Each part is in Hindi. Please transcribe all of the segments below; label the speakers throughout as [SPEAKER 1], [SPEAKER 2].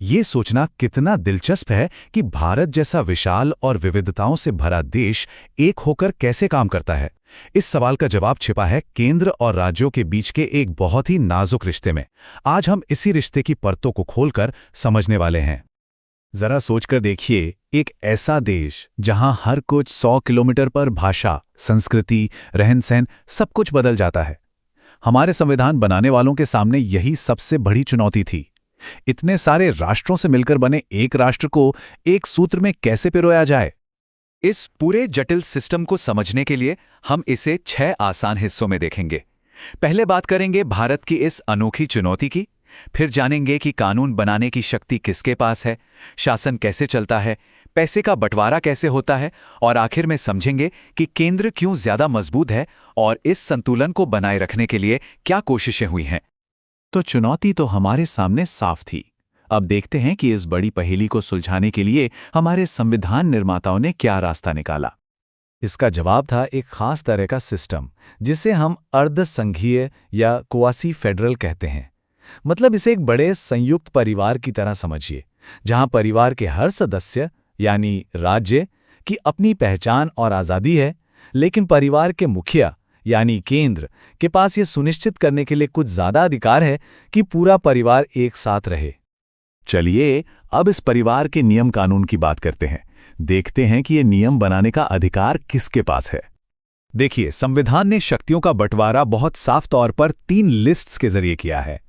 [SPEAKER 1] ये सोचना कितना दिलचस्प है कि भारत जैसा विशाल और विविधताओं से भरा देश एक होकर कैसे काम करता है। इस सवाल का जवाब छिपा है केंद्र और राज्यों के बीच के एक बहुत ही नाजुक रिश्ते में। आज हम इसी रिश्ते की परतों को खोलकर समझने वाले हैं। जरा सोचकर देखिए, एक ऐसा देश जहां हर कुछ 100 किलोमीटर पर भाषा, संस्कृति, रहन-सहन सब कुछ बदल जाता है। हमारे संविधान बनाने वालों के सामने यही सबसे बड़ी चुनौती थी। इतने सारे राष्ट्रों से मिलकर बने एक राष्ट्र को एक सूत्र में कैसे पिरोया जाए।
[SPEAKER 2] इस पूरे जटिल सिस्टम को समझने के लिए हम इसे 6 आसान हिस्सों में देखेंगे। पहले बात करेंगे भारत की इस अनोखी चुनौती की, फिर जानेंगे कि कानून बनाने की शक्ति किसके पास है, शासन कैसे चलता है, पैसे का बंटवारा कैसे होता है, और आखिर में समझेंगे कि केंद्र क्यों ज्यादा मजबूत है और इस संतुलन को बनाए रखने के लिए क्या कोशिशें हुई हैं।
[SPEAKER 1] तो चुनौती तो हमारे सामने साफ थी। अब देखते हैं कि इस बड़ी पहेली को सुलझाने के लिए हमारे संविधान निर्माताओं ने क्या रास्ता निकाला। इसका जवाब था एक खास तरह का सिस्टम, जिसे हम अर्ध संघीय या क्वासी फेडरल कहते हैं। मतलब इसे एक बड़े संयुक्त परिवार की तरह समझिए, जहां परिवार के हर सदस्य यानी राज्य की अपनी पहचान और आज़ादी है, लेकिन परिवार के मुखिया यानी केंद्र के पास ये सुनिश्चित करने के लिए कुछ ज्यादा अधिकार है कि पूरा परिवार एक साथ रहे। चलिए अब इस परिवार के नियम कानून की बात करते हैं। देखते हैं कि ये नियम बनाने का अधिकार किसके पास है। देखिए, संविधान ने शक्तियों का बंटवारा बहुत साफ तौर पर 3 लिस्ट्स के जरिए किया है।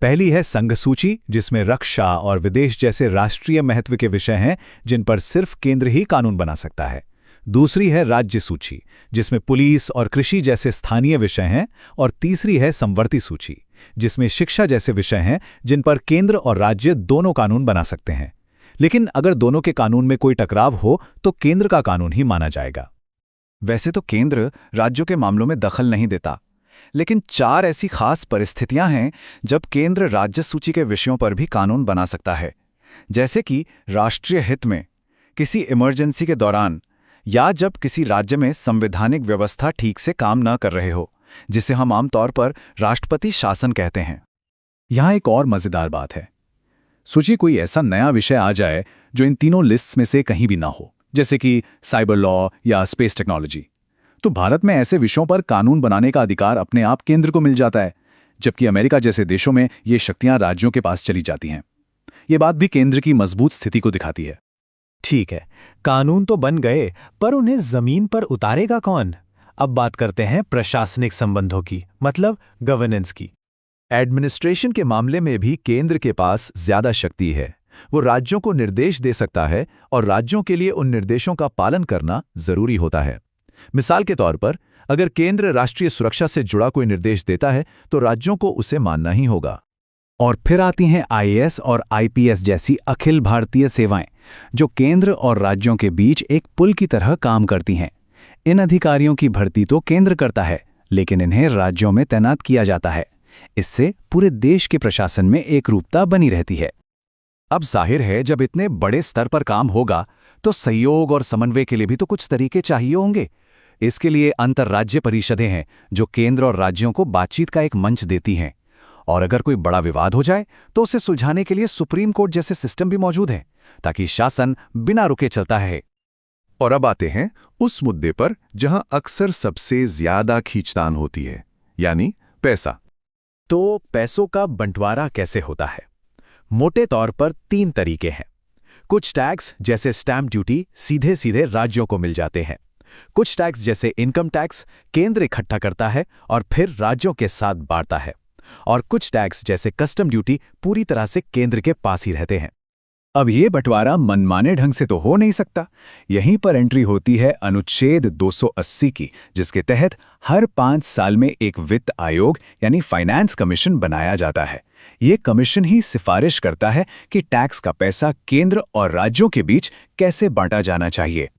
[SPEAKER 1] पहली है संघ सूची, जिसमें रक्षा और विदेश जैसे राष्ट्रीय महत्व के विषय हैं जिन पर सिर्फ केंद्र ही कानून बना सकता है। दूसरी है राज्य सूची, जिसमें पुलिस और कृषि जैसे स्थानीय विषय हैं, और तीसरी है समवर्ती सूची, जिसमें शिक्षा जैसे विषय हैं जिन पर केंद्र और राज्य दोनों कानून बना सकते हैं। लेकिन अगर दोनों के कानून में कोई टकराव हो तो केंद्र का कानून ही माना जाएगा।
[SPEAKER 2] वैसे तो केंद्र राज्यों के मामलों में दखल नहीं देता, लेकिन 4 ऐसी खास परिस्थितियां हैं जब केंद्र राज्य सूची के विषयों पर भी कानून बना सकता है। जैसे कि राष्ट्रीय हित में, किसी इमरजेंसी के दौरान, या जब किसी राज्य में संवैधानिक व्यवस्था ठीक से काम न कर रहे हो, जिसे हम आमतौर पर राष्ट्रपति शासन कहते हैं।
[SPEAKER 1] यहां एक और मजेदार बात है। सोचिए कोई ऐसा नया विषय आ जाए जो इन तीनों लिस्ट्स में से कहीं भी ना हो, जैसे कि साइबर लॉ या स्पेस टेक्नोलॉजी। तो भारत में ऐसे विषयों पर कानून बनाने का अधिकार अपने आप केंद्र को मिल जाता है, जबकि अमेरिका जैसे देशों में ये शक्तियां राज्यों के पास चली जाती हैं। ये बात भी केंद्र की मजबूत स्थिति को दिखाती है।
[SPEAKER 3] ठीक है, कानून तो बन गए, पर उन्हें जमीन पर उतारेगा कौन? अब बात करते हैं प्रशासनिक संबंधों की, मतलब गवर्नेंस की।
[SPEAKER 4] एडमिनिस्ट्रेशन के मामले में भी केंद्र के पास ज्यादा शक्ति है। वो राज्यों को निर्देश दे सकता है और राज्यों के लिए उन निर्देशों का पालन करना जरूरी होता है। मिसाल के तौर पर, अगर केंद्र राष्ट्रीय सुरक्षा से जुड़ा कोई निर्देश देता है तो राज्यों को उसे मानना ही होगा।
[SPEAKER 1] और फिर आती हैं आईएएस और आईपीएस जैसी अखिल भारतीय सेवाएं, जो केंद्र और राज्यों के बीच एक पुल की तरह काम करती हैं। इन अधिकारियों की भर्ती तो केंद्र करता है, लेकिन इन्हें राज्यों में तैनात किया जाता है। इससे पूरे देश के प्रशासन में एकरूपता बनी रहती है।
[SPEAKER 2] अब जाहिर है, जब इतने बड़े स्तर पर काम होगा तो सहयोग और समन्वय के लिए भी तो कुछ तरीके चाहिए होंगे। इसके लिए अंतर्राज्य परिषदें हैं जो केंद्र और राज्यों को बातचीत का एक मंच देती हैं। और अगर कोई बड़ा विवाद हो जाए तो उसे सुलझाने के लिए सुप्रीम कोर्ट जैसे सिस्टम भी मौजूद हैं, ताकि शासन बिना रुके चलता है।
[SPEAKER 4] और अब आते हैं उस मुद्दे पर जहां अक्सर सबसे ज्यादा खींचतान होती है, यानी पैसा।
[SPEAKER 3] तो पैसों का बंटवारा कैसे होता है? मोटे तौर पर 3 तरीके हैं। कुछ टैक्स जैसे स्टैंप ड्यूटी सीधे सीधे राज्यों को मिल जाते हैं। कुछ टैक्स जैसे इनकम टैक्स केंद्र इकट्ठा करता है और फिर राज्यों के साथ बांटता है। और कुछ टैक्स जैसे कस्टम ड्यूटी पूरी तरह से केंद्र के पास ही रहते हैं।
[SPEAKER 1] अब ये बंटवारा मनमाने ढंग से तो हो नहीं सकता। यहीं पर एंट्री होती है अनुच्छेद 280 की, जिसके तहत हर 5 साल में एक वित्त आयोग यानी फाइनेंस कमीशन बनाया जाता है। ये कमीशन ही सिफारिश करता है कि टैक्स का पैसा केंद्र और राज्यों के बीच कैसे बांटा जाना चाहिए।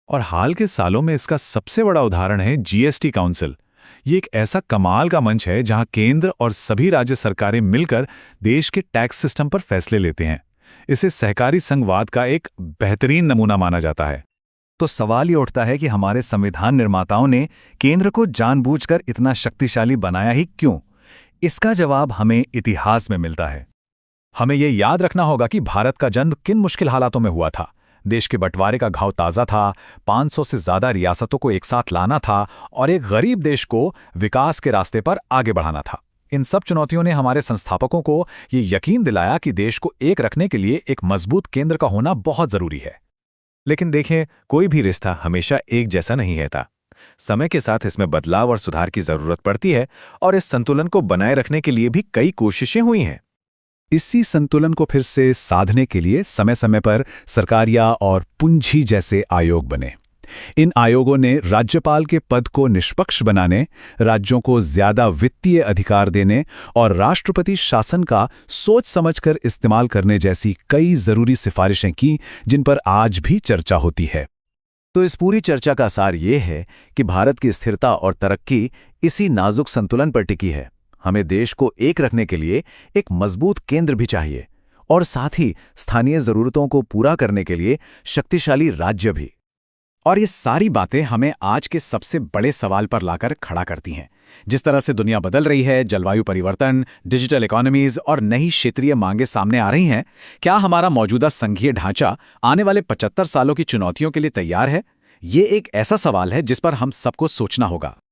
[SPEAKER 1] और हाल के सालों में इसका सबसे बड़ा उदाहरण है जीएसटी काउंसिल। ये एक ऐसा कमाल का मंच है जहां केंद्र और सभी राज्य सरकारें मिलकर देश के टैक्स सिस्टम पर फैसले लेते हैं। इसे सहकारी संघवाद का एक बेहतरीन नमूना माना जाता है।
[SPEAKER 2] तो सवाल ये उठता है कि हमारे संविधान निर्माताओं ने केंद्र को जानबूझकर इतना शक्तिशाली बनाया ही क्यों? इसका जवाब हमें इतिहास में मिलता है।
[SPEAKER 4] हमें ये याद रखना होगा कि भारत का जन्म किन मुश्किल हालातों में हुआ था। देश के बंटवारे का घाव ताज़ा था, 500 से ज़्यादा रियासतों को एक साथ लाना था और एक गरीब देश को विकास के रास्ते पर आगे बढ़ाना था। इन सब चुनौतियों ने हमारे संस्थापकों को ये यकीन दिलाया कि देश को एक रखने के लिए एक मजबूत केंद्र का होना बहुत ज़रूरी है।
[SPEAKER 3] लेकिन देखें, कोई भी रिश्ता हमेशा एक जैसा नहीं रहता। समय के साथ इसमें बदलाव और सुधार की जरूरत पड़ती है और इस संतुलन को बनाए रखने के लिए भी कई कोशिशें हुई हैं।
[SPEAKER 4] इसी संतुलन को फिर से साधने के लिए समय समय पर सरकारिया और पूंजी जैसे आयोग बने। इन आयोगों ने राज्यपाल के पद को निष्पक्ष बनाने, राज्यों को ज्यादा वित्तीय अधिकार देने और राष्ट्रपति शासन का सोच समझकर इस्तेमाल करने जैसी कई जरूरी सिफारिशें की, जिन पर आज भी चर्चा होती है।
[SPEAKER 3] तो इस पूरी चर्चा का सार ये है कि भारत की स्थिरता और तरक्की इसी नाजुक संतुलन पर टिकी है। हमें देश को एक रखने के लिए एक मजबूत केंद्र भी चाहिए और साथ ही स्थानीय जरूरतों को पूरा करने के लिए शक्तिशाली राज्य भी।
[SPEAKER 1] और ये सारी बातें हमें आज के सबसे बड़े सवाल पर लाकर खड़ा करती हैं। जिस तरह से दुनिया बदल रही है, जलवायु परिवर्तन, डिजिटल इकोनॉमीज और नई क्षेत्रीय मांगें सामने आ रही हैं, क्या हमारा मौजूदा संघीय ढांचा आने वाले 75 सालों की चुनौतियों के लिए तैयार है? ये एक ऐसा सवाल है जिस पर हम सबको सोचना होगा।